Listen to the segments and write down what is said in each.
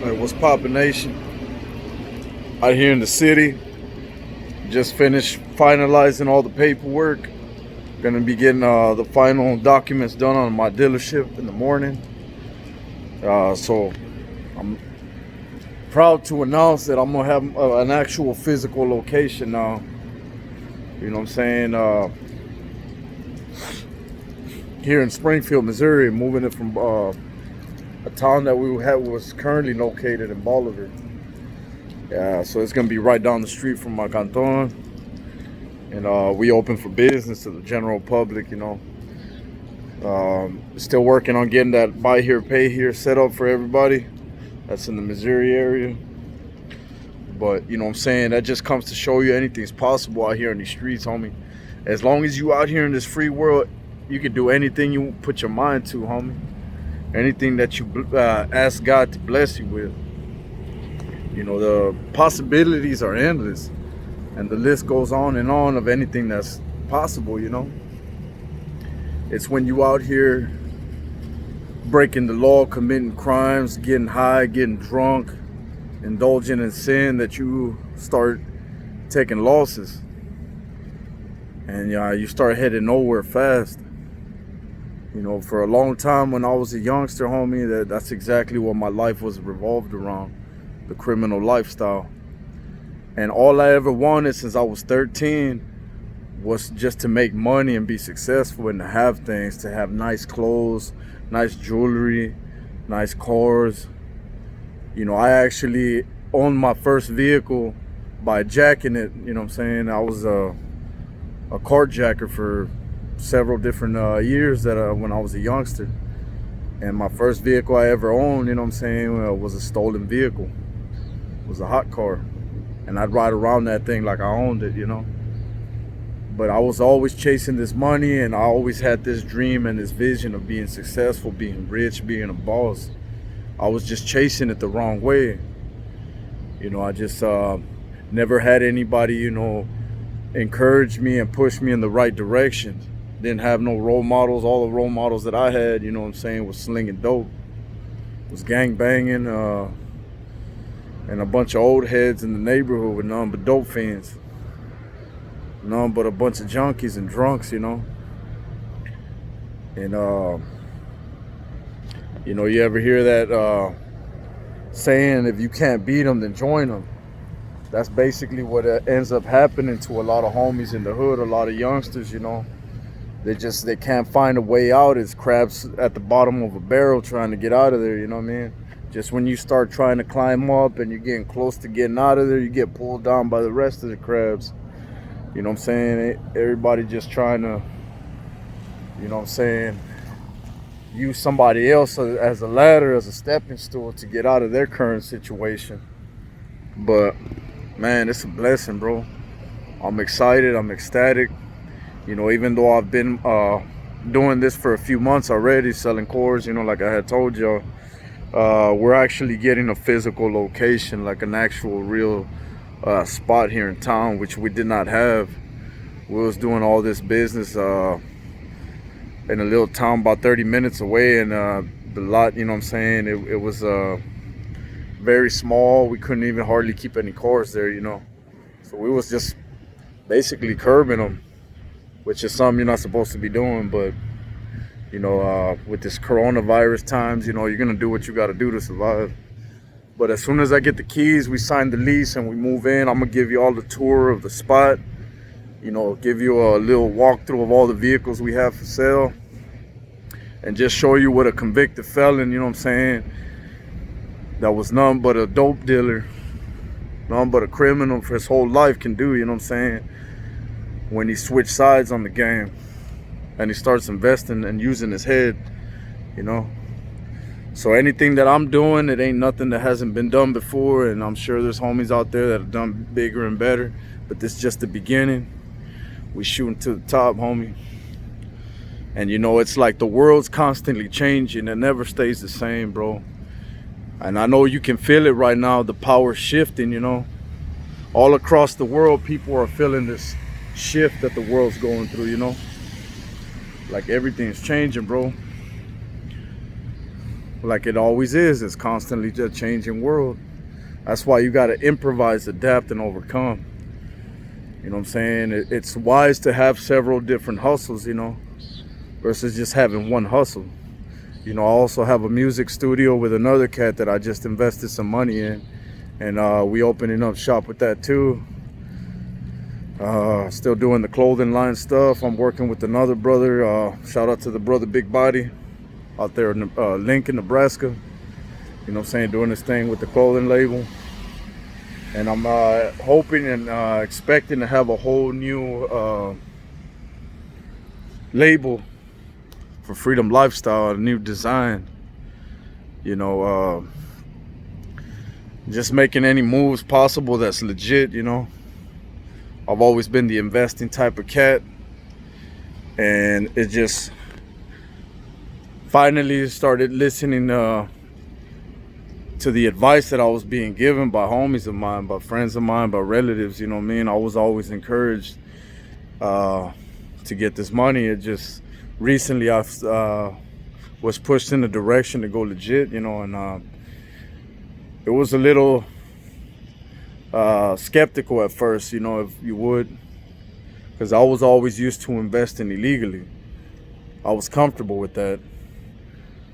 Hey, what's poppin', nation? Out here in the city, just finished finalizing all the paperwork. Gonna be getting the final documents done on my dealership in the morning. So I'm proud to announce that I'm gonna have an actual physical location now. You know what I'm saying? Here in Springfield, Missouri, moving it from a town that we had was currently located in Bolivar. Yeah, so it's gonna be right down the street from my canton, and we open for business to the general public. Still working on getting that buy here, pay here set up for everybody that's in the Missouri area. But you know what I'm saying, that just comes to show you anything's possible out here in these streets, homie. As long as you out here in this free world, you can do anything you put your mind to, homie. Anything that you ask God to bless you with. You know, the possibilities are endless, and the list goes on and on of anything that's possible. It's when you out here breaking the law, committing crimes, getting high, getting drunk, indulging in sin, that you start taking losses, and you start heading nowhere fast. For a long time when I was a youngster, homie, that's exactly what my life was revolved around, the criminal lifestyle. And all I ever wanted since I was 13 was just to make money and be successful and to have things, to have nice clothes, nice jewelry, nice cars. I actually owned my first vehicle by jacking it. You know what I'm saying? I was a carjacker for several different years when I was a youngster. And my first vehicle I ever owned, you know what I'm saying, was a stolen vehicle. It was a hot car. And I'd ride around that thing like I owned it. But I was always chasing this money, and I always had this dream and this vision of being successful, being rich, being a boss. I was just chasing it the wrong way. I just never had anybody, encourage me and push me in the right direction. Didn't have no role models. All the role models that I had, you know what I'm saying, was slinging dope, was gang banging, and a bunch of old heads in the neighborhood with none but dope fiends. None but a bunch of junkies and drunks, And, you ever hear that saying, if you can't beat them, then join them? That's basically what ends up happening to a lot of homies in the hood, a lot of youngsters, They can't find a way out. It's crabs at the bottom of a barrel trying to get out of there, you know what I mean? Just when you start trying to climb up and you're getting close to getting out of there, you get pulled down by the rest of the crabs. You know what I'm saying? Everybody just trying to, use somebody else as a ladder, as a stepping stool to get out of their current situation. But, man, it's a blessing, bro. I'm excited. I'm ecstatic. Even though I've been doing this for a few months already, selling cores, like I had told y'all, we're actually getting a physical location, like an actual real spot here in town, which we did not have. We was doing all this business in a little town about 30 minutes away, and the lot, you know what I'm saying, it was very small. We couldn't even hardly keep any cars there, So we was just basically curbing them, which is something you're not supposed to be doing. But with this coronavirus times, you're gonna do what you got to do to survive. But as soon as I get the keys, we sign the lease and we move in, I'm gonna give you all the tour of the spot, give you a little walkthrough of all the vehicles we have for sale, and just show you what a convicted felon, that was none but a dope dealer, none but a criminal for his whole life can do, when he switched sides on the game and he starts investing and using his head, So anything that I'm doing, it ain't nothing that hasn't been done before, and I'm sure there's homies out there that have done bigger and better, but this is just the beginning. We shooting to the top, homie. And it's like the world's constantly changing. It never stays the same, bro. And I know you can feel it right now, the power shifting, All across the world, people are feeling this shift that the world's going through, Like everything's changing, bro. like it always is. It's constantly a changing world. That's why you got to improvise, adapt, and overcome. You know what I'm saying? It's wise to have several different hustles, you know, versus just having one hustle. You know, I also have a music studio with another cat that I just invested some money in, and we opening up shop with that too. Still doing the clothing line stuff. I'm working with another brother. Shout out to the brother Big Body out there in Lincoln, Nebraska. You know what I'm saying? Doing this thing with the clothing label. And I'm hoping and expecting to have a whole new label for Freedom Lifestyle, a new design. You know, just making any moves possible that's legit, you know. I've always been the investing type of cat, and it just finally started listening to the advice that I was being given by homies of mine, by friends of mine, by relatives. You know what I mean? I was always encouraged to get this money. It just recently I was pushed in the direction to go legit, you know, and it was a little skeptical at first, you know, if you would, because I was always used to investing illegally. I was comfortable with that.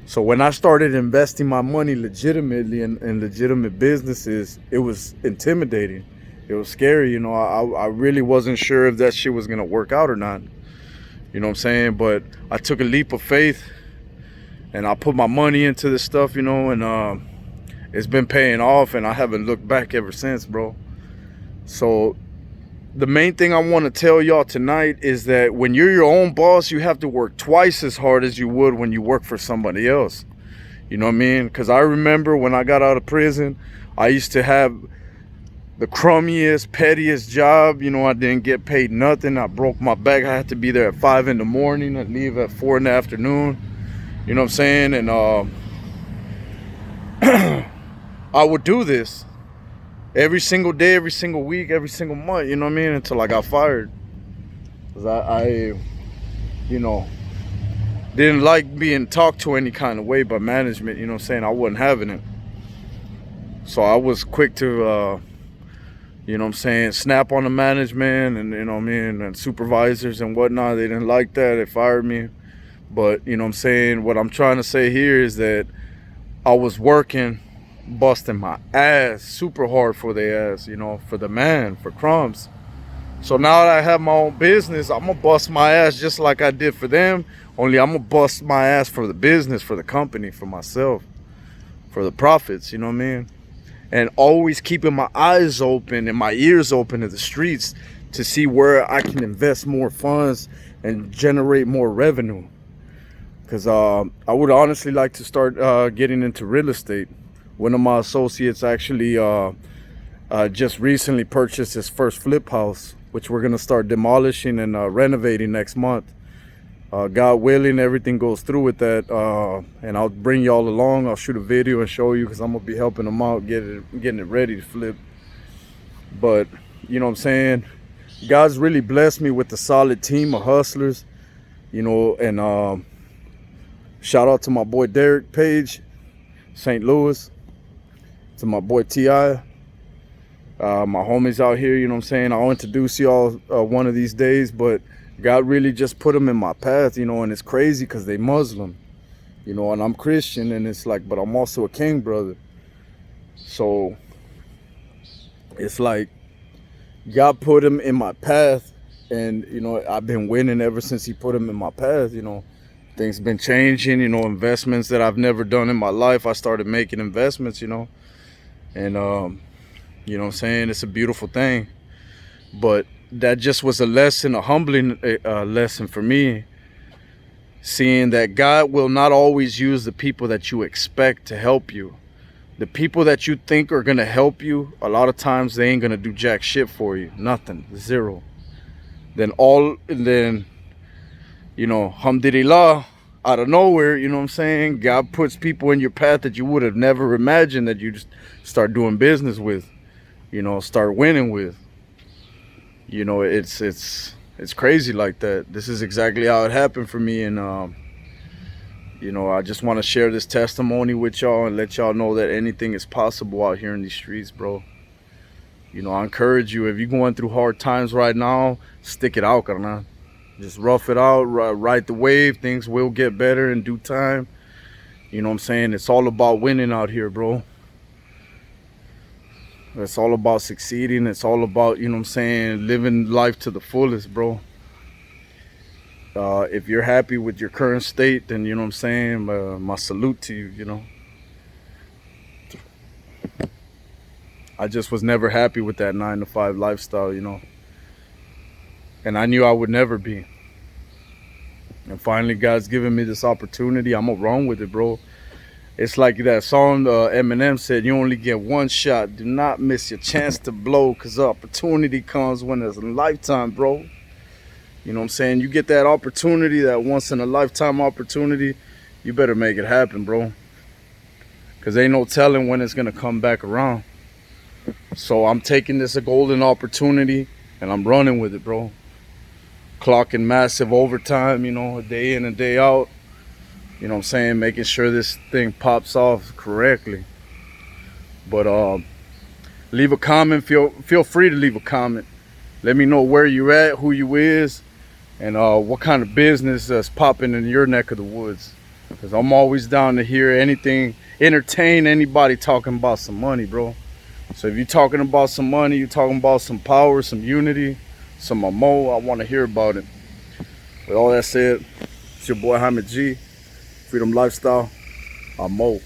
So when I started investing my money legitimately in legitimate businesses, it was intimidating. It was scary, you know. I really wasn't sure if that shit was gonna work out or not. You know what I'm saying? But I took a leap of faith and I put my money into this stuff, you know, and it's been paying off, and I haven't looked back ever since, bro. So the main thing I want to tell y'all tonight is that when you're your own boss, you have to work twice as hard as you would when you work for somebody else. You know what I mean? Because I remember when I got out of prison, I used to have the crummiest, pettiest job. You know, I didn't get paid nothing. I broke my back. I had to be there at 5 in the morning and leave at 4 in the afternoon. You know what I'm saying? And I would do this every single day, every single week, every single month, you know what I mean, until I got fired. Because I, you know, didn't like being talked to any kind of way by management, you know what I'm saying? I wasn't having it. So I was quick to, you know what I'm saying, snap on the management and, you know what I mean, and supervisors and whatnot. They didn't like that. They fired me. But, you know what I'm saying, what I'm trying to say here is that I was working, busting my ass super hard for their ass, you know, for the man, for crumbs. So now that I have my own business, I'm gonna bust my ass just like I did for them, only I'm gonna bust my ass for the business, for the company, for myself, for the profits, you know what I mean? And always keeping my eyes open and my ears open to the streets to see where I can invest more funds and generate more revenue. Because I would honestly like to start getting into real estate. One of my associates actually just recently purchased his first flip house, which we're going to start demolishing and renovating next month. God willing, everything goes through with that. And I'll bring y'all along. I'll shoot a video and show you, because I'm going to be helping him out, getting it ready to flip. But, you know what I'm saying? God's really blessed me with a solid team of hustlers, you know, and shout out to my boy Derek Page, St. Louis. To my boy T.I., my homies out here, you know what I'm saying? I'll introduce y'all one of these days, but God really just put them in my path, you know, and it's crazy because they Muslim, you know, and I'm Christian, and it's like, but I'm also a king brother. So it's like God put him in my path, and, you know, I've been winning ever since he put him in my path, you know. Things been changing, you know, investments that I've never done in my life. I started making investments, you know. And, you know what I'm saying? It's a beautiful thing. But that just was a lesson, a humbling lesson for me. Seeing that God will not always use the people that you expect to help you. The people that you think are going to help you, a lot of times they ain't going to do jack shit for you. Nothing. Zero. Then, you know, alhamdulillah, out of nowhere, you know what I'm saying? God puts people in your path that you would have never imagined that you just start doing business with, you know, start winning with. You know, it's crazy like that. This is exactly how it happened for me. And You know, I just want to share this testimony with y'all and let y'all know that anything is possible out here in these streets, bro. You know, I encourage you, if you're going through hard times right now, stick it out, carnal. Just rough it out, ride the wave. Things will get better in due time. You know what I'm saying? It's all about winning out here, bro. It's all about succeeding. It's all about, you know what I'm saying, living life to the fullest, bro. If you're happy with your current state, then, you know what I'm saying, my salute to you, you know. I just was never happy with that 9-to-5 lifestyle, you know. And I knew I would never be. And finally, God's given me this opportunity. I'm gonna run with it, bro. It's like that song Eminem said, you only get one shot. Do not miss your chance to blow, because the opportunity comes when it's a lifetime, bro. You know what I'm saying? You get that opportunity, that once in a lifetime opportunity, you better make it happen, bro. Because ain't no telling when it's gonna come back around. So I'm taking this a golden opportunity and I'm running with it, bro. Clocking massive overtime, you know, a day in and day out. You know what I'm saying? Making sure this thing pops off correctly. But leave a comment. Feel free to leave a comment. Let me know where you at, who you is, and what kind of business is popping in your neck of the woods. Because I'm always down to hear anything, entertain anybody talking about some money, bro. So if you're talking about some money, you're talking about some power, some unity, some mo, I want to hear about it. With all that said, it's your boy Hamid G, Freedom Lifestyle, I'm Mo.